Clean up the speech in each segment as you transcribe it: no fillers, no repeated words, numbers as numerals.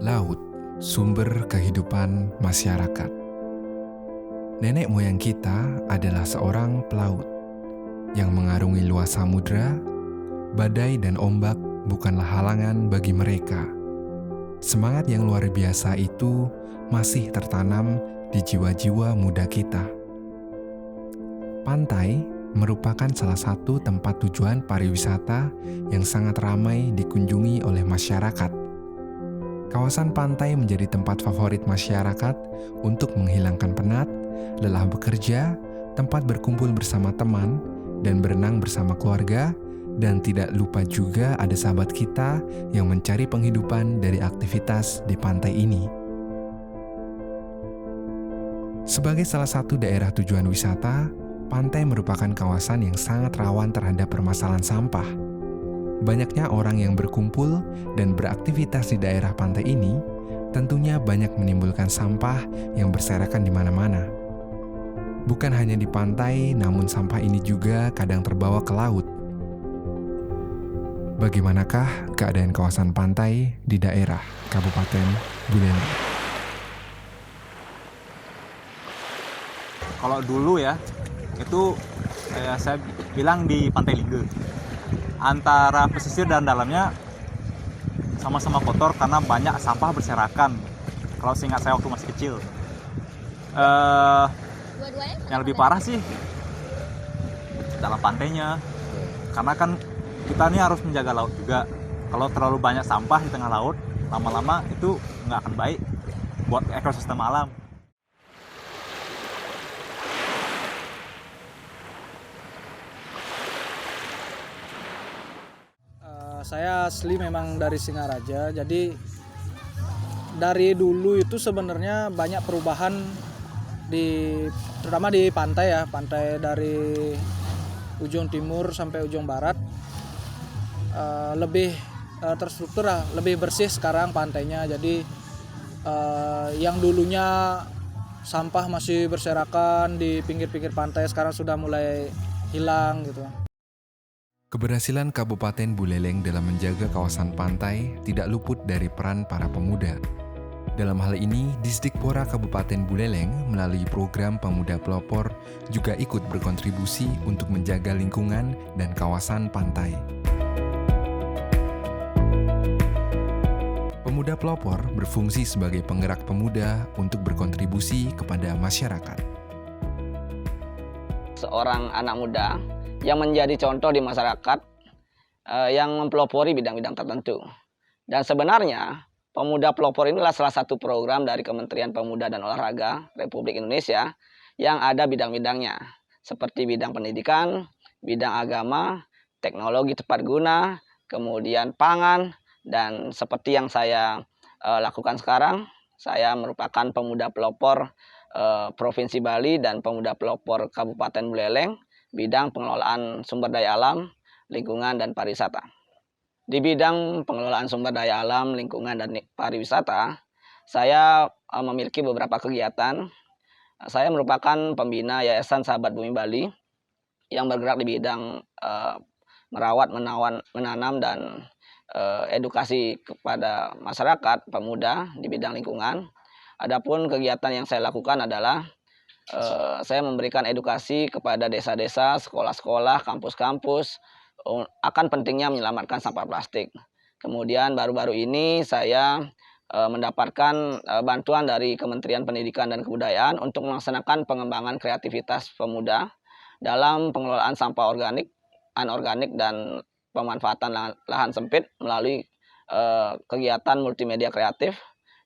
Laut, sumber kehidupan masyarakat. Nenek moyang kita adalah seorang pelaut yang mengarungi luas samudra. Badai dan ombak bukanlah halangan bagi mereka. Semangat yang luar biasa itu masih tertanam di jiwa-jiwa muda kita. Pantai merupakan salah satu tempat tujuan pariwisata yang sangat ramai dikunjungi oleh masyarakat. Kawasan pantai menjadi tempat favorit masyarakat untuk menghilangkan penat, lelah bekerja, tempat berkumpul bersama teman, dan berenang bersama keluarga, dan tidak lupa juga ada sahabat kita yang mencari penghidupan dari aktivitas di pantai ini. Sebagai salah satu daerah tujuan wisata, pantai merupakan kawasan yang sangat rawan terhadap permasalahan sampah. Banyaknya orang yang berkumpul dan beraktivitas di daerah pantai ini tentunya banyak menimbulkan sampah yang berserakan di mana-mana. Bukan hanya di pantai, namun sampah ini juga kadang terbawa ke laut. Bagaimanakah keadaan kawasan pantai di daerah Kabupaten Buleleng? Kalau dulu ya, itu saya bilang di Pantai Ligge. Antara pesisir dan dalamnya sama-sama kotor karena banyak sampah berserakan. Kalau seingat saya waktu masih kecil. Yang lebih parah sih dalam pantainya. Karena kan kita ini harus menjaga laut juga. Kalau terlalu banyak sampah di tengah laut, lama-lama itu nggak akan baik buat ekosistem alam. Saya asli memang dari Singaraja, jadi dari dulu itu sebenarnya banyak perubahan terutama di pantai ya, pantai dari ujung timur sampai ujung barat lebih terstruktur lah, lebih bersih sekarang pantainya. Jadi yang dulunya sampah masih berserakan di pinggir-pinggir pantai sekarang sudah mulai hilang gitu. Keberhasilan Kabupaten Buleleng dalam menjaga kawasan pantai tidak luput dari peran para pemuda. Dalam hal ini, Disdikpora Kabupaten Buleleng melalui program Pemuda Pelopor juga ikut berkontribusi untuk menjaga lingkungan dan kawasan pantai. Pemuda Pelopor berfungsi sebagai penggerak pemuda untuk berkontribusi kepada masyarakat. Seorang anak muda yang menjadi contoh di masyarakat yang mempelopori bidang-bidang tertentu. Dan sebenarnya Pemuda Pelopor inilah salah satu program dari Kementerian Pemuda dan Olahraga Republik Indonesia yang ada bidang-bidangnya, seperti bidang pendidikan, bidang agama, teknologi tepat guna, kemudian pangan, dan seperti yang saya lakukan sekarang, saya merupakan Pemuda Pelopor Provinsi Bali dan Pemuda Pelopor Kabupaten Buleleng, bidang pengelolaan sumber daya alam, lingkungan, dan pariwisata. Di bidang pengelolaan sumber daya alam, lingkungan, dan pariwisata, saya memiliki beberapa kegiatan. Saya merupakan pembina Yayasan Sahabat Bumi Bali yang bergerak di bidang merawat, menanam, dan edukasi kepada masyarakat, pemuda di bidang lingkungan. Adapun kegiatan yang saya lakukan adalah saya memberikan edukasi kepada desa-desa, sekolah-sekolah, kampus-kampus akan pentingnya menyelamatkan sampah plastik. Kemudian baru-baru ini saya mendapatkan bantuan dari Kementerian Pendidikan dan Kebudayaan untuk melaksanakan pengembangan kreativitas pemuda dalam pengelolaan sampah organik, anorganik, dan pemanfaatan lahan sempit melalui kegiatan multimedia kreatif.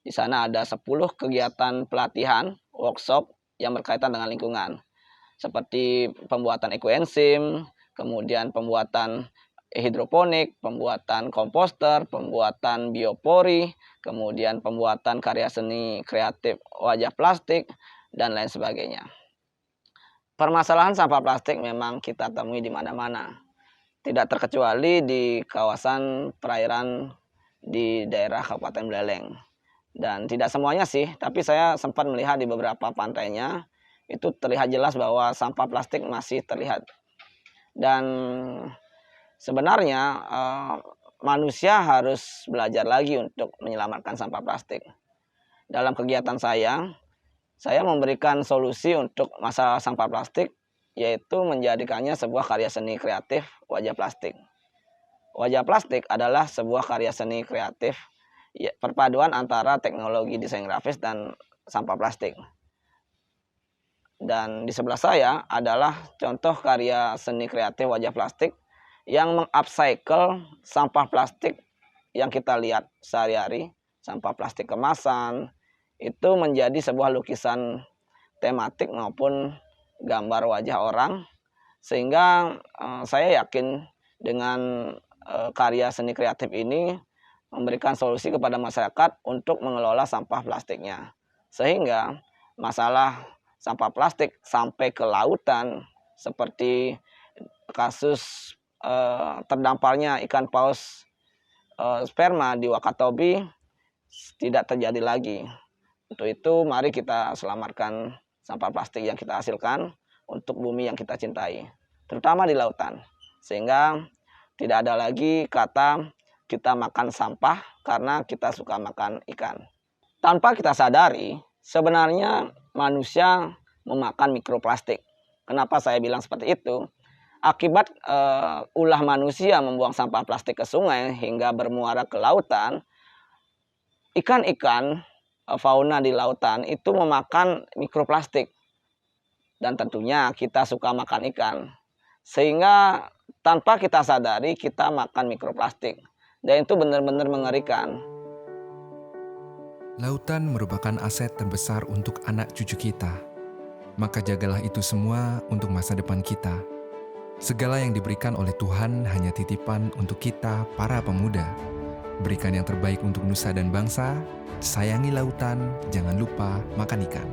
Di sana ada 10 kegiatan pelatihan, workshop yang berkaitan dengan lingkungan, seperti pembuatan ekoenzim, kemudian pembuatan hidroponik, pembuatan komposter, pembuatan biopori, kemudian pembuatan karya seni kreatif wajah plastik, dan lain sebagainya. Permasalahan sampah plastik memang kita temui di mana-mana, tidak terkecuali di kawasan perairan di daerah Kabupaten Buleleng. Dan tidak semuanya sih, tapi saya sempat melihat di beberapa pantainya itu terlihat jelas bahwa sampah plastik masih terlihat. Dan sebenarnya manusia harus belajar lagi untuk menyelamatkan sampah plastik. Dalam kegiatan saya memberikan solusi untuk masalah sampah plastik, yaitu menjadikannya sebuah karya seni kreatif wajah plastik. Wajah plastik adalah sebuah karya seni kreatif, perpaduan antara teknologi desain grafis dan sampah plastik. Dan di sebelah saya adalah contoh karya seni kreatif wajah plastik yang mengupcycle sampah plastik yang kita lihat sehari-hari, sampah plastik kemasan, itu menjadi sebuah lukisan tematik maupun gambar wajah orang, sehingga saya yakin dengan karya seni kreatif ini memberikan solusi kepada masyarakat untuk mengelola sampah plastiknya, sehingga masalah sampah plastik sampai ke lautan seperti kasus terdamparnya ikan paus sperma di Wakatobi tidak terjadi lagi. Untuk itu mari kita selamatkan sampah plastik yang kita hasilkan untuk bumi yang kita cintai, terutama di lautan, sehingga tidak ada lagi kata kita makan sampah karena kita suka makan ikan. Tanpa kita sadari, sebenarnya manusia memakan mikroplastik. Kenapa saya bilang seperti itu? Akibat ulah manusia membuang sampah plastik ke sungai hingga bermuara ke lautan, ikan-ikan fauna di lautan itu memakan mikroplastik. Dan tentunya kita suka makan ikan. Sehingga tanpa kita sadari kita makan mikroplastik. Dan itu benar-benar mengerikan. Lautan merupakan aset terbesar untuk anak cucu kita. Maka jagalah itu semua untuk masa depan kita. Segala yang diberikan oleh Tuhan hanya titipan untuk kita, para pemuda. Berikan yang terbaik untuk nusa dan bangsa. Sayangi lautan, jangan lupa makan ikan.